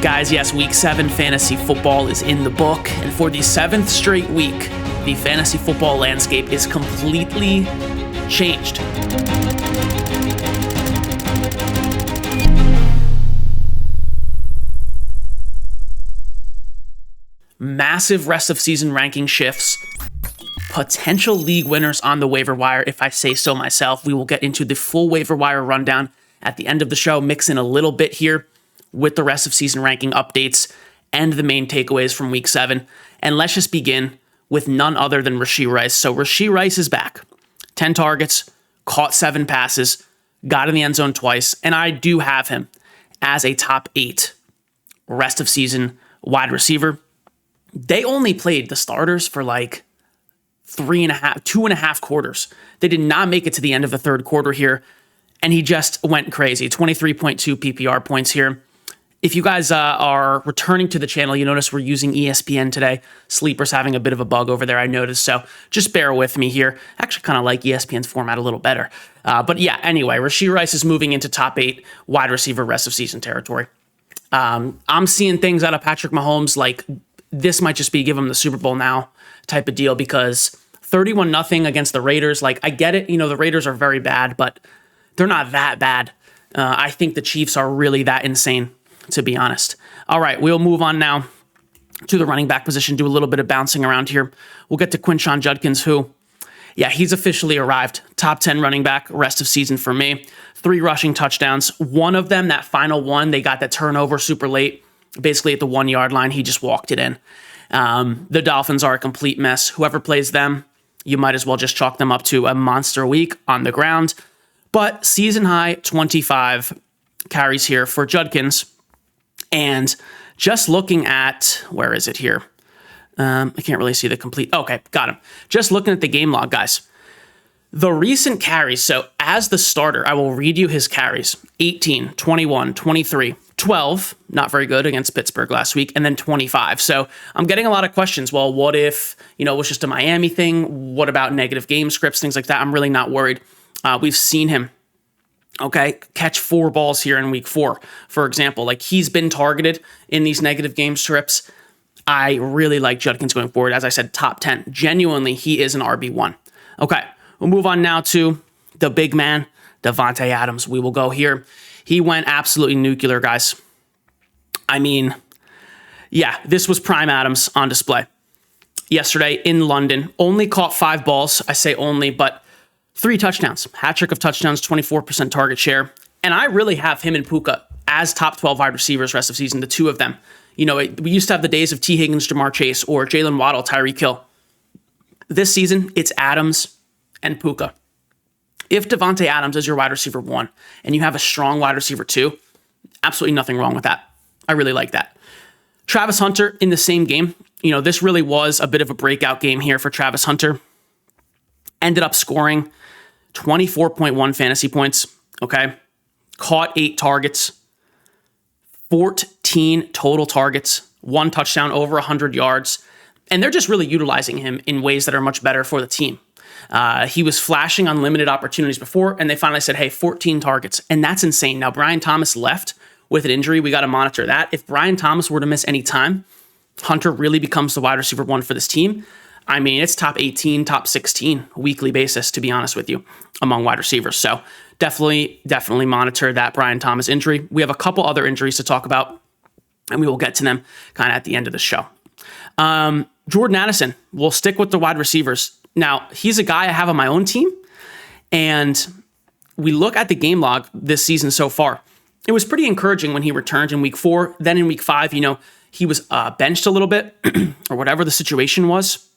Guys, yes, Week 7 fantasy football is in the book, and for the 7th straight week, the fantasy football landscape is completely changed. Massive rest of season ranking shifts, potential league winners on the waiver wire, if I say so myself. We will get into the full waiver wire rundown at the end of the show, mix in a little bit here with the rest of season ranking updates and the main takeaways from Week 7. And let's just begin with none other than Rashee Rice. So Rashee Rice is back. 10 targets, caught 7 passes, got in the end zone twice, and I do have him as a top 8 rest of season wide receiver. They only played the starters for like 2.5 quarters. They did not make it to the end of the third quarter here, and he just went crazy. 23.2 PPR points here. If you guys are returning to the channel, you notice we're using ESPN today. Sleeper's having a bit of a bug over there, I noticed, so just bear with me here. Actually kind of like ESPN's format a little better. But yeah, anyway, Rashee Rice is moving into top 8 wide receiver rest of season territory. I'm seeing things out of Patrick Mahomes like this might just be give him the Super Bowl now type of deal, because 31-0 against the Raiders, like I get it, the Raiders are very bad, but they're not that bad. I think the Chiefs are really that insane, to be honest. All right, we'll move on now to the running back position, do a little bit of bouncing around here. We'll get to Quinshon Judkins, who, yeah, he's officially arrived. Top 10 running back, rest of season for me. 3 rushing touchdowns. One of them, that final one, they got that turnover super late, basically at the 1-yard line. He just walked it in. The Dolphins are a complete mess. Whoever plays them, you might as well just chalk them up to a monster week on the ground. But season high 25 carries here for Judkins. And just looking at, where is it here? I can't really see the complete. Okay, got him. Just looking at the game log, guys. The recent carries, so as the starter, I will read you his carries. 18, 21, 23, 12, not very good against Pittsburgh last week, and then 25. So I'm getting a lot of questions. Well, what if, it was just a Miami thing? What about negative game scripts, things like that? I'm really not worried. We've seen him, catch 4 balls here in week 4, for example. Like, he's been targeted in these negative game scripts. I really like Judkins going forward. As I said, top 10. Genuinely, he is an RB1. Okay, we'll move on now to the big man, Davante Adams. We will go here. He went absolutely nuclear, guys. I mean, yeah, this was prime Adams on display yesterday in London. Only caught 5 balls. I say only, but 3 touchdowns. Hat trick of touchdowns, 24% target share. And I really have him and Puka as top 12 wide receivers rest of season, the 2 of them. We used to have the days of T. Higgins, Jamar Chase, or Jalen Waddle, Tyreek Hill. This season, it's Adams and Puka. If Davante Adams is your wide receiver 1 and you have a strong wide receiver 2, absolutely nothing wrong with that. I really like that. Travis Hunter in the same game. This really was a bit of a breakout game here for Travis Hunter. Ended up scoring 24.1 fantasy points, okay? Caught 8 targets, 14 total targets, 1 touchdown, over 100 yards. And they're just really utilizing him in ways that are much better for the team. He was flashing on limited opportunities before, and they finally said, hey, 14 targets. And that's insane. Now, Brian Thomas left with an injury. We got to monitor that. If Brian Thomas were to miss any time, Hunter really becomes the wide receiver 1 for this team. I mean, it's top 18, top 16 weekly basis, to be honest with you, among wide receivers. So definitely monitor that Brian Thomas injury. We have a couple other injuries to talk about, and we will get to them kind of at the end of the show. Jordan Addison, we'll stick with the wide receivers. Now, he's a guy I have on my own team, and we look at the game log this season so far. It was pretty encouraging when he returned in week 4. Then in week 5, he was benched a little bit or whatever the situation was.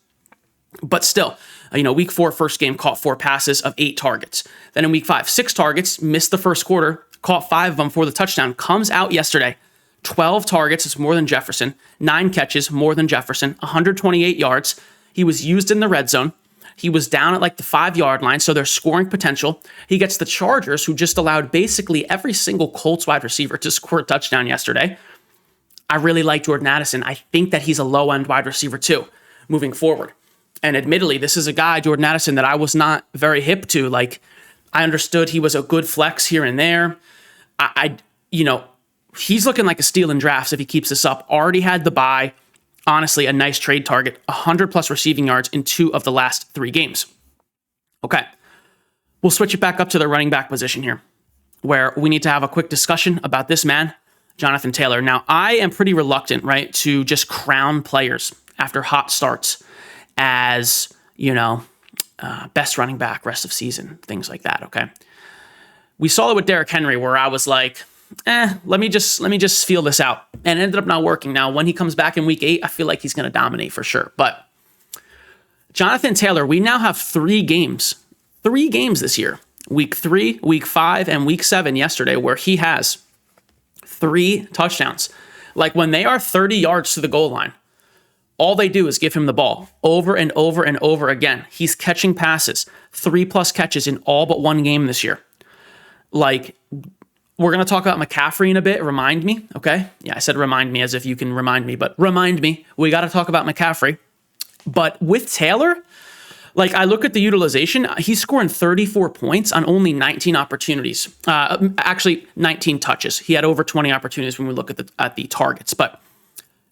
But still, week 4, first game, caught 4 passes of 8 targets. Then in week 5, 6 targets, missed the first quarter, caught 5 of them for the touchdown. Comes out yesterday, 12 targets, it's more than Jefferson. 9 catches, more than Jefferson. 128 yards. He was used in the red zone. He was down at like the 5-yard line, so there's scoring potential. He gets the Chargers, who just allowed basically every single Colts wide receiver to score a touchdown yesterday. I really like Jordan Addison. I think that he's a low-end wide receiver too, moving forward. And admittedly, this is a guy, Jordan Addison, that I was not very hip to. Like, I understood he was a good flex here and there. he's looking like a steal in drafts if he keeps this up. Already had the bye. Honestly, a nice trade target, 100 plus receiving yards in 2 of the last 3 games. Okay, we'll switch it back up to the running back position here, where we need to have a quick discussion about this man, Jonathan Taylor. Now, I am pretty reluctant, right, to just crown players after hot starts as, best running back rest of season, things like that, okay? We saw it with Derrick Henry, where I was like, let me just feel this out. And it ended up not working. Now, when he comes back in week 8, I feel like he's going to dominate for sure. But Jonathan Taylor, we now have 3 games this year. Week 3, week 5, and week 7 yesterday, where he has 3 touchdowns. Like when they are 30 yards to the goal line, all they do is give him the ball over and over and over again. He's catching passes, 3+ catches in all but 1 game this year. Like, we're going to talk about McCaffrey in a bit. Remind me, okay? Yeah, I said remind me as if you can remind me, but remind me. We got to talk about McCaffrey. But with Taylor, like I look at the utilization, he's scoring 34 points on only 19 opportunities. Actually, 19 touches. He had over 20 opportunities when we look at the targets. But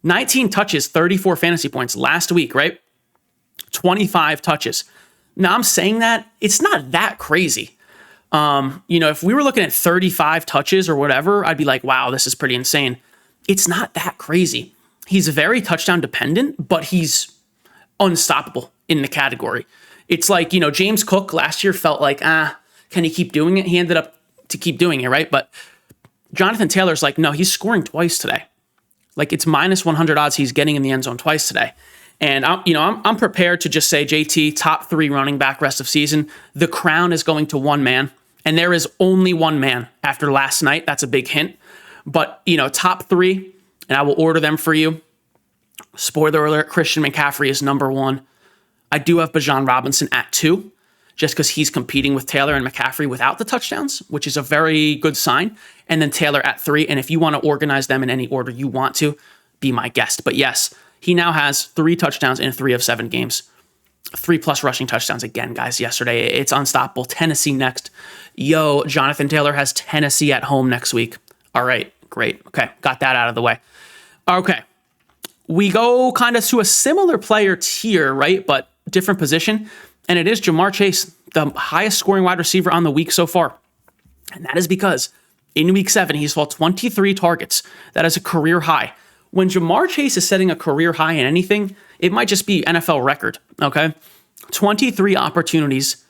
19 touches, 34 fantasy points last week, right? 25 touches. Now, I'm saying that it's not that crazy. If we were looking at 35 touches or whatever, I'd be like, wow, this is pretty insane. It's not that crazy. He's very touchdown dependent, but he's unstoppable in the category. It's like, James Cook last year felt like, can he keep doing it? He ended up to keep doing it, right? But Jonathan Taylor's like, no, he's scoring twice today. Like it's minus 100 odds he's getting in the end zone twice today. And I'm prepared to just say, JT, top 3 running back rest of season. The crown is going to one man. And there is only one man after last night. That's a big hint. But, top 3, and I will order them for you. Spoiler alert, Christian McCaffrey is number 1. I do have Bijan Robinson at 2, just because he's competing with Taylor and McCaffrey without the touchdowns, which is a very good sign. And then Taylor at 3. And if you want to organize them in any order you want to, be my guest. But yes, he now has 3 touchdowns in 3 of 7 games. 3+ rushing touchdowns again, guys, yesterday. It's unstoppable. Tennessee next. Yo, Jonathan Taylor has Tennessee at home next week. All right, great. Okay, got that out of the way. Okay, we go kind of to a similar player tier, right, but different position, and it is Ja'Marr Chase, the highest scoring wide receiver on the week so far. And that is because in week 7, he's fought 23 targets. That is a career high. When Ja'Marr Chase is setting a career high in anything, it might just be NFL record, okay? 23 opportunities,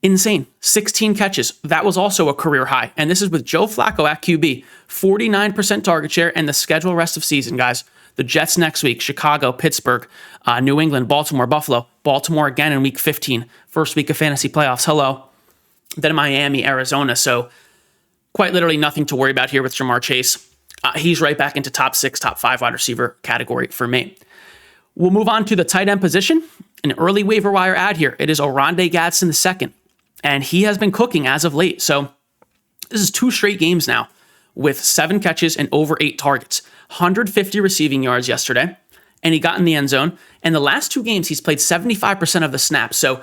insane. 16 catches, that was also a career high. And this is with Joe Flacco at QB, 49% target share, and the schedule rest of season, guys. The Jets next week, Chicago, Pittsburgh, New England, Baltimore, Buffalo, Baltimore again in week 15, first week of fantasy playoffs, hello. Then Miami, Arizona, so quite literally nothing to worry about here with Ja'Marr Chase. He's right back into top 6, top 5 wide receiver category for me. We'll move on to the tight end position. An early waiver wire ad here. It is Oronde Gadsden II, and he has been cooking as of late. So this is 2 straight games now with 7 catches and over 8 targets. 150 receiving yards yesterday, and he got in the end zone. And the last 2 games, he's played 75% of the snaps. So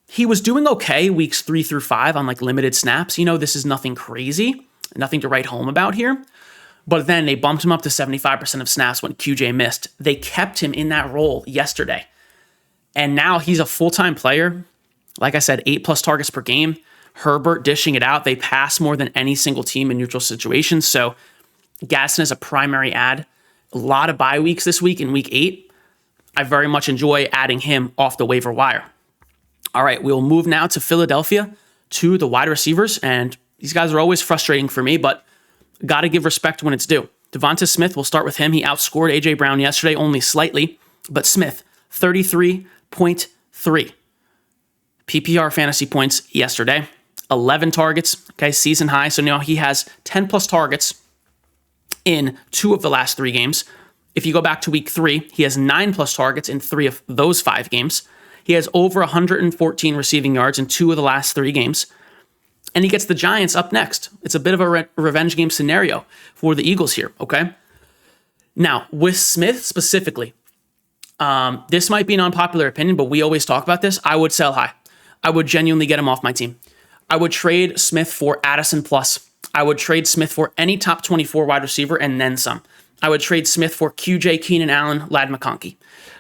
he was doing okay weeks 3 through 5 on like limited snaps. This is nothing crazy, nothing to write home about here. But then they bumped him up to 75% of snaps when QJ missed. They kept him in that role yesterday. And now he's a full-time player. Like I said, 8+ targets per game. Herbert dishing it out. They pass more than any single team in neutral situations. So Gadsden is a primary ad. A lot of bye weeks this week in week 8. I very much enjoy adding him off the waiver wire. All right, we'll move now to Philadelphia, to the wide receivers. And these guys are always frustrating for me, but got to give respect when it's due. DeVonta Smith, we'll start with him. He outscored A.J. Brown yesterday, only slightly. But Smith, 33.3 PPR fantasy points yesterday. 11 targets, okay, season high. So now he has 10+ targets in 2 of the last 3 games. If you go back to week 3, he has 9+ targets in 3 of those 5 games. He has over 114 receiving yards in 2 of the last 3 games. And he gets the Giants up next. It's a bit of a revenge game scenario for the Eagles here, okay? Now, with Smith specifically, this might be an unpopular opinion, but we always talk about this. I would sell high. I would genuinely get him off my team. I would trade Smith for Addison plus. I would trade Smith for any top 24 wide receiver and then some. I would trade Smith for QJ, Keenan Allen, Ladd McConkey.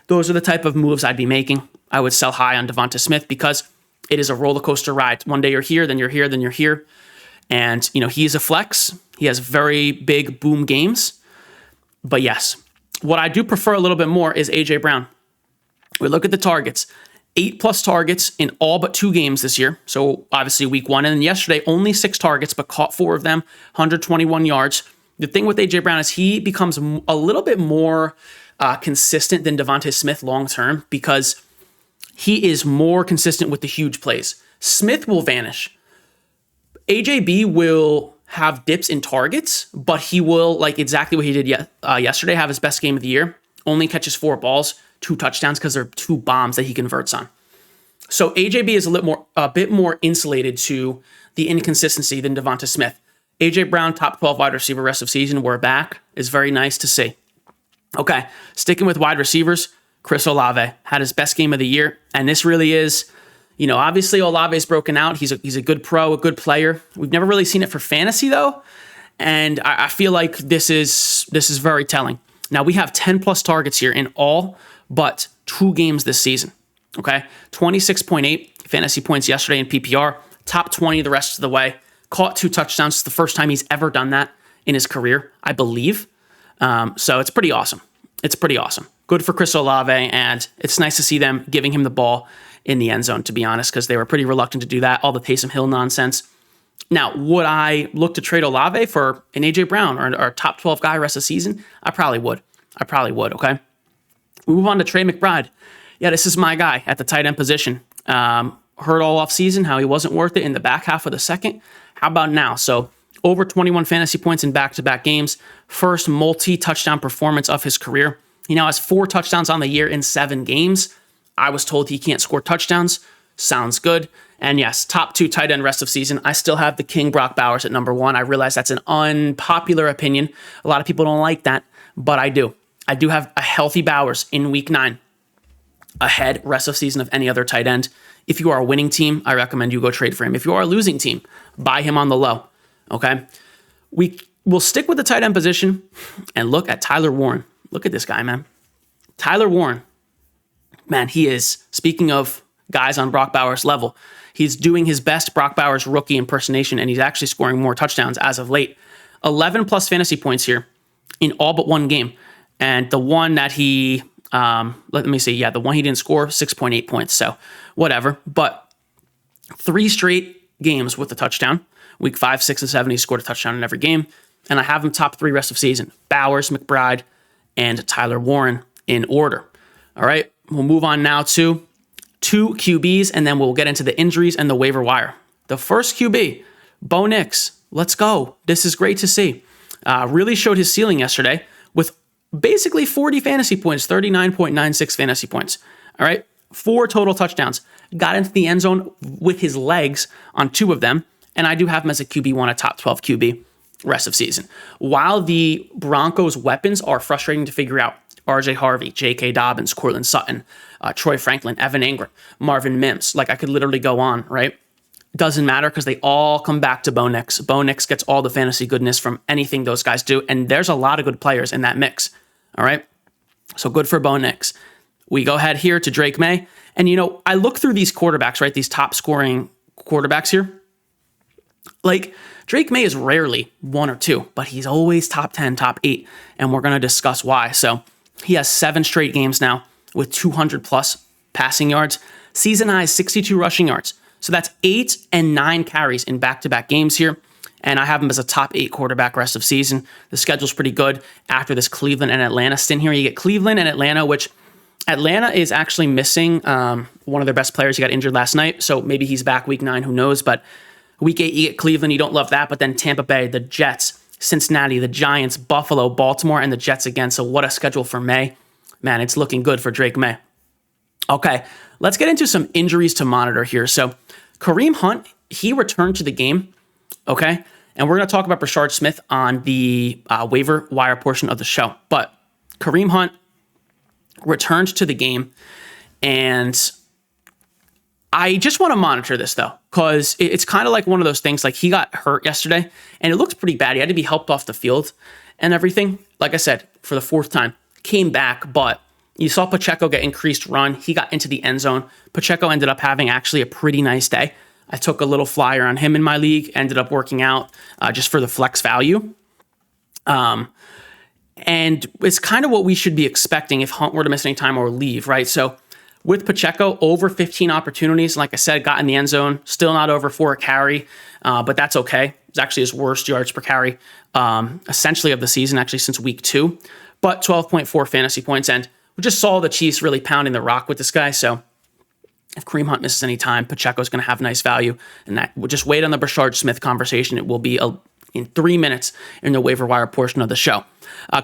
Those are the type of moves I'd be making. I would sell high on DeVonta Smith because it is a roller coaster ride. One day you're here, then you're here, then you're here. And, he is a flex. He has very big boom games. But yes, what I do prefer a little bit more is A.J. Brown. We look at the targets. 8+ targets in all but 2 games this year. So obviously week 1. And then yesterday, only 6 targets, but caught 4 of them, 121 yards. The thing with A.J. Brown is he becomes a little bit more consistent than DeVonta Smith long-term because he is more consistent with the huge plays. Smith will vanish. AJB will have dips in targets, but he will, like exactly what he did yesterday, have his best game of the year. Only catches 4 balls, 2 touchdowns because they're 2 bombs that he converts on. So AJB is a bit more insulated to the inconsistency than DeVonta Smith. AJ Brown, top 12 wide receiver rest of season. We're back. Is very nice to see. Okay, sticking with wide receivers, Chris Olave had his best game of the year, and this really is, obviously Olave's broken out. He's a good pro, a good player. We've never really seen it for fantasy though, and I feel like this is very telling. Now we have 10+ targets here in all but 2 games this season. Okay, 26.8 fantasy points yesterday in PPR, top 20 the rest of the way. Caught 2 touchdowns. It's the first time he's ever done that in his career, I believe. So it's pretty awesome. It's pretty awesome. Good for Chris Olave, and it's nice to see them giving him the ball in the end zone, to be honest, because they were pretty reluctant to do that, all the Taysom Hill nonsense. Now, would I look to trade Olave for an A.J. Brown or a top 12 guy rest of the season? I probably would, okay? We move on to Trey McBride. Yeah, this is my guy at the tight end position. Heard all off season how he wasn't worth it in the back half of the second. How about now? So over 21 fantasy points in back-to-back games. First multi-touchdown performance of his career. He now has 4 touchdowns on the year in 7 games. I was told he can't score touchdowns. Sounds good. And yes, top 2 tight end rest of season. I still have the King Brock Bowers at number 1. I realize that's an unpopular opinion. A lot of people don't like that, but I do. I do have a healthy Bowers in week 9. Ahead rest of season of any other tight end. If you are a winning team, I recommend you go trade for him. If you are a losing team, buy him on the low. Okay? We will stick with the tight end position and look at Tyler Warren. Look at this guy, man. Tyler Warren. Man, he is, speaking of guys on Brock Bowers' level, he's doing his best Brock Bowers rookie impersonation, and he's actually scoring more touchdowns as of late. 11+ fantasy points here in all but 1 game. And the one that he... the one he didn't score, 6.8 points. So whatever. But 3 straight games with a touchdown. Week 5, 6, and 7, he scored a touchdown in every game. And I have him top 3 rest of season. Bowers, McBride, and Tyler Warren in order. All right. We'll move on now to 2 QBs, and then we'll get into the injuries and the waiver wire. The first QB, Bo Nix. Let's go. This is great to see. Really showed his ceiling yesterday with basically 40 fantasy points, 39.96 fantasy points. All right. 4 total touchdowns. Got into the end zone with his legs on 2 of them. And I do have him as a QB1, a top 12 QB rest of season. While the Broncos' weapons are frustrating to figure out, RJ Harvey, J.K. Dobbins, Courtland Sutton, Troy Franklin, Evan Ingram, Marvin Mims. Like I could literally go on, right? Doesn't matter because they all come back to Bo Nix. Bo Nix gets all the fantasy goodness from anything those guys do. And there's a lot of good players in that mix. All right. So good for Bo Nix. We go ahead here to Drake Maye. And, I look through these quarterbacks, right? These top scoring quarterbacks here. Like Drake Maye is rarely 1 or 2, but he's always top 10, top 8. And we're going to discuss why. So he has 7 straight games now with 200+ passing yards. Season high 62 rushing yards. So that's 8 and 9 carries in back-to-back games here. And I have him as a top 8 quarterback rest of season. The schedule's pretty good after this Cleveland and Atlanta stint here. You get Cleveland and Atlanta, which Atlanta is actually missing one of their best players. He got injured last night, so maybe he's back week 9, who knows. But week 8, you get Cleveland. You don't love that. But then Tampa Bay, the Jets, Cincinnati, the Giants, Buffalo, Baltimore, and the Jets again. So what a schedule for May. Man, it's looking good for Drake Maye. Okay, let's get into some injuries to monitor here. So Kareem Hunt, he returned to the game. Okay, and we're going to talk about Brashard Smith on the waiver wire portion of the show. But Kareem Hunt returned to the game, and I just want to monitor this though, because it's kind of like one of those things. Like, he got hurt yesterday and it looked pretty bad. He had to be helped off the field and everything. Like I said, for the fourth time, came back, but you saw Pacheco get increased run. He got into the end zone. Pacheco ended up having actually a pretty nice day. I took a little flyer on him in my league, ended up working out just for the flex value. And it's kind of what we should be expecting if Hunt were to miss any time or leave, right? So with Pacheco, over 15 opportunities, like I said, got in the end zone, still not over 4 a carry, but that's okay. It's actually his worst yards per carry, essentially of the season, actually since week 2, but 12.4 fantasy points. And we just saw the Chiefs really pounding the rock with this guy. So if Kareem Hunt misses any time, Pacheco's going to have nice value. And that we'll just wait on the Brashard Smith conversation. It will be in 3 minutes in the waiver wire portion of the show.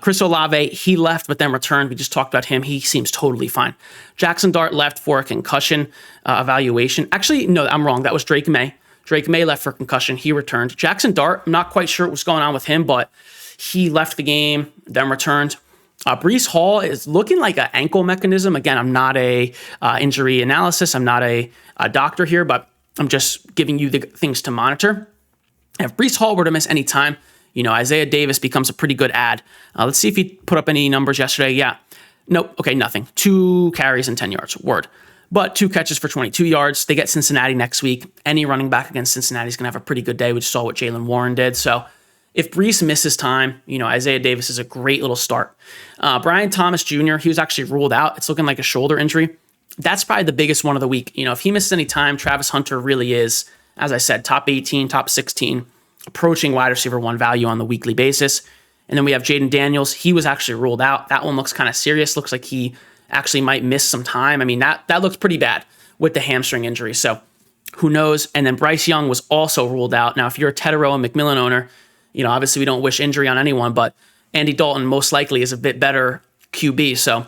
Chris Olave, he left but then returned. We just talked about him. He seems totally fine. Jaxson Dart left for a concussion evaluation. Actually, no, I'm wrong. That was Drake Maye. Drake Maye left for concussion. He returned. Jaxson Dart, I'm not quite sure what's going on with him, but he left the game, then returned. Breece Hall is looking like an ankle mechanism. Again, I'm not a injury analysis. I'm not a doctor here, but I'm just giving you the things to monitor. If Breece Hall were to miss any time, Isaiah Davis becomes a pretty good add. Let's see if he put up any numbers yesterday. Yeah. Nope. Okay, nothing. 2 carries and 10 yards. Word. But 2 catches for 22 yards. They get Cincinnati next week. Any running back against Cincinnati is going to have a pretty good day. We just saw what Jaylen Warren did. So if Breece misses time, Isaiah Davis is a great little start. Brian Thomas Jr., he was actually ruled out. It's looking like a shoulder injury. That's probably the biggest one of the week. If he misses any time, Travis Hunter really is, as I said, top 18, top 16, approaching wide receiver 1 value on the weekly basis. And then we have Jaden Daniels. He was actually ruled out. That one looks kind of serious. Looks like he actually might miss some time. I mean, that looks pretty bad with the hamstring injury. So who knows? And then Bryce Young was also ruled out. Now, if you're a Tedero and McMillan owner, obviously we don't wish injury on anyone, but Andy Dalton most likely is a bit better QB. So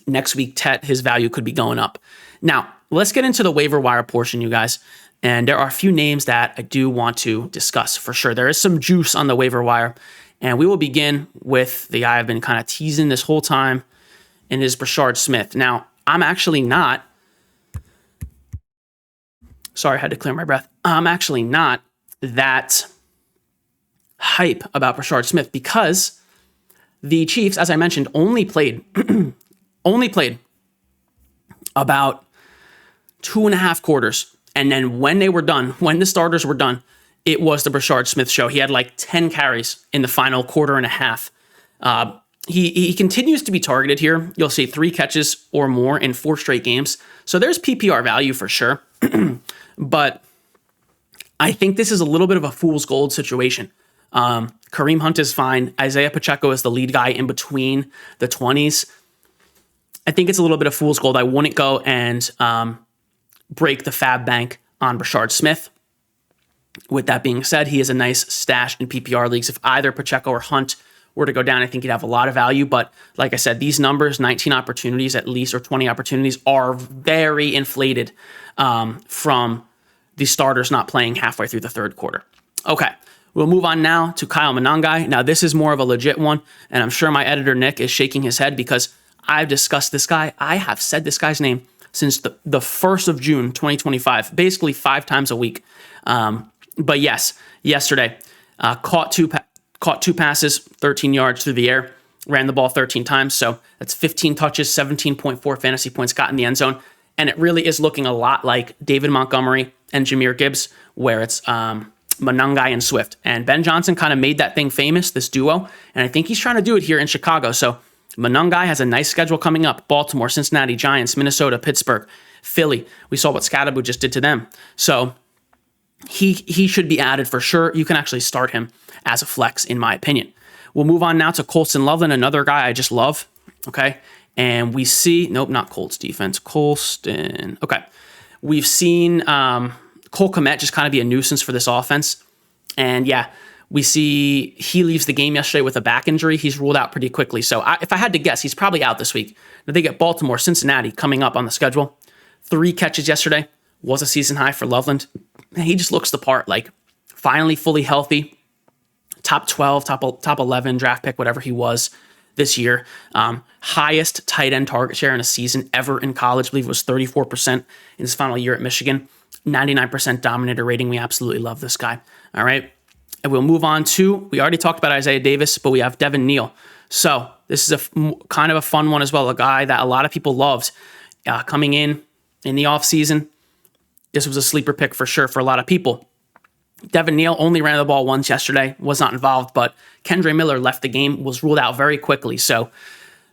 next week, his value could be going up. Now, let's get into the waiver wire portion, you guys. And there are a few names that I do want to discuss for sure. There is some juice on the waiver wire. And we will begin with the guy I've been kind of teasing this whole time, and is Brashard Smith. Now, I'm actually not, sorry, I had to clear my breath. I'm actually not that hype about Brashard Smith because the Chiefs, as I mentioned, only played about 2.5 quarters. And then when they were done, when the starters were done, it was the Brashard Smith show. He had like 10 carries in the final quarter and a half. He continues to be targeted here. You'll see 3 catches or more in 4 straight games. So there's PPR value for sure. But I think this is a little bit of a fool's gold situation. Kareem Hunt is fine. Isaiah Pacheco is the lead guy in between the 20s. I think it's a little bit of fool's gold. I wouldn't go and break the fab bank on Brashard Smith. With that being said, he is a nice stash in PPR leagues. If either Pacheco or Hunt were to go down, I think he'd have a lot of value. But like I said, these numbers, 19 opportunities at least, or 20 opportunities, are very inflated from the starters not playing halfway through the third quarter. Okay, we'll move on now to Kyle Monangai. Now, this is more of a legit one, and I'm sure my editor, Nick, is shaking his head because I've discussed this guy. I have said this guy's name since the 1st of June, 2025, basically 5 times a week. But yes, yesterday, caught two passes, 13 yards through the air, ran the ball 13 times. So that's 15 touches, 17.4 fantasy points, got in the end zone. And it really is looking a lot like David Montgomery and Jahmyr Gibbs, where it's Monangai and Swift. And Ben Johnson kind of made that thing famous, this duo. And I think he's trying to do it here in Chicago. So Monangai has a nice schedule coming up. Baltimore, Cincinnati, Giants, Minnesota, Pittsburgh, Philly. We saw what Scatterbo just did to them. So he should be added for sure. You can actually start him as a flex, in my opinion. We'll move on now to Colston Loveland, another guy I just love. Okay. And we see, nope, not Colts defense, Colston. Okay. We've seen Cole Kmet just kind of be a nuisance for this offense. And yeah, we see he leaves the game yesterday with a back injury. He's ruled out pretty quickly. So if I had to guess, he's probably out this week. Now they get Baltimore, Cincinnati coming up on the schedule. 3 catches yesterday, was a season high for Loveland. He just looks the part, like finally fully healthy. Top 12, top 11 draft pick, whatever he was. this year. Highest tight end target share in a season ever in college. I believe it was 34% in his final year at Michigan. 99% dominator rating. We absolutely love this guy. All right. And we'll move on to, we already talked about Isaiah Davis, but we have Devin Neal. So this is kind of a fun one as well. A guy that a lot of people loved coming in the offseason. This was a sleeper pick for sure for a lot of people. Devin Neal only ran the ball once yesterday, was not involved, but Kendre Miller left the game, was ruled out very quickly. So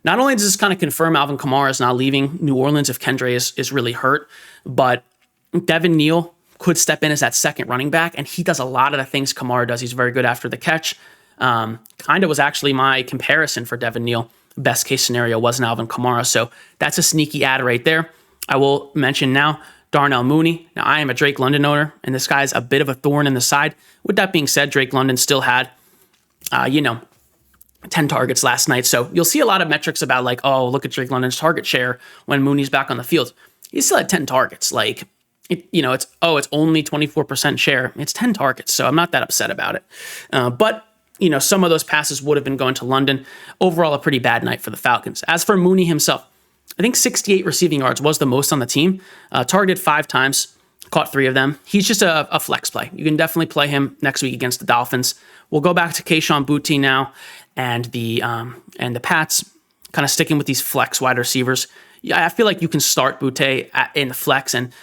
not only does this kind of confirm Alvin Kamara is not leaving New Orleans if Kendre is really hurt, but Devin Neal could step in as that second running back, and he does a lot of the things Kamara does. He's very good after the catch. Kind of was actually my comparison for Devin Neal. Best case scenario wasn't Alvin Kamara, so that's a sneaky ad right there. I will mention now Darnell Mooney. Now, I am a Drake London owner, and this guy's a bit of a thorn in the side. With that being said, Drake London still had, 10 targets last night, so you'll see a lot of metrics about like, oh, look at Drake London's target share when Mooney's back on the field. He still had 10 targets. Like, it's only 24% share. It's 10 targets, so I'm not that upset about it. But some of those passes would have been going to London. Overall, a pretty bad night for the Falcons. As for Mooney himself, I think 68 receiving yards was the most on the team. Targeted 5 times, caught 3 of them. He's just a flex play. You can definitely play him next week against the Dolphins. We'll go back to Kayshon Boutte now and the Pats, kind of sticking with these flex wide receivers. Yeah, I feel like you can start Boutte in the flex, and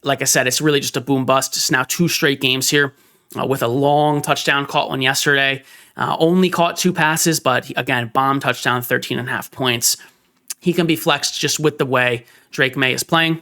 like I said, it's really just a boom bust. It's now 2 straight games here with a long touchdown, caught one yesterday. Only caught 2 passes, but again, bomb touchdown, 13.5 points. He can be flexed just with the way Drake Maye is playing.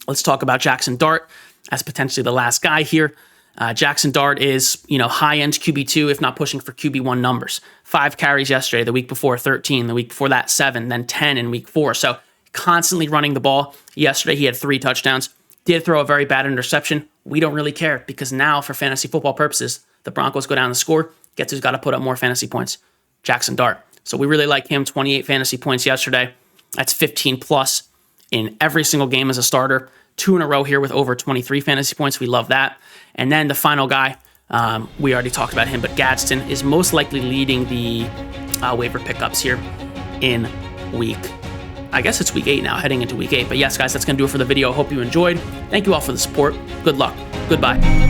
Let's talk about Jaxson Dart as potentially the last guy here. Jaxson Dart is, high-end QB2, if not pushing for QB1 numbers. 5 carries yesterday, the week before 13, the week before that 7, then 10 in week 4. So constantly running the ball. Yesterday, he had 3 touchdowns. Did throw a very bad interception. We don't really care because now, for fantasy football purposes, the Broncos go down the score. Guess who's got to put up more fantasy points? Jaxson Dart. So we really like him. 28 fantasy points yesterday. That's 15 plus in every single game as a starter. 2 in a row here with over 23 fantasy points. We love that. And then the final guy, we already talked about him, but Gadsden is most likely leading the waiver pickups here in week. I guess it's week 8 now, heading into week 8. But yes, guys, that's going to do it for the video. I hope you enjoyed. Thank you all for the support. Good luck. Goodbye.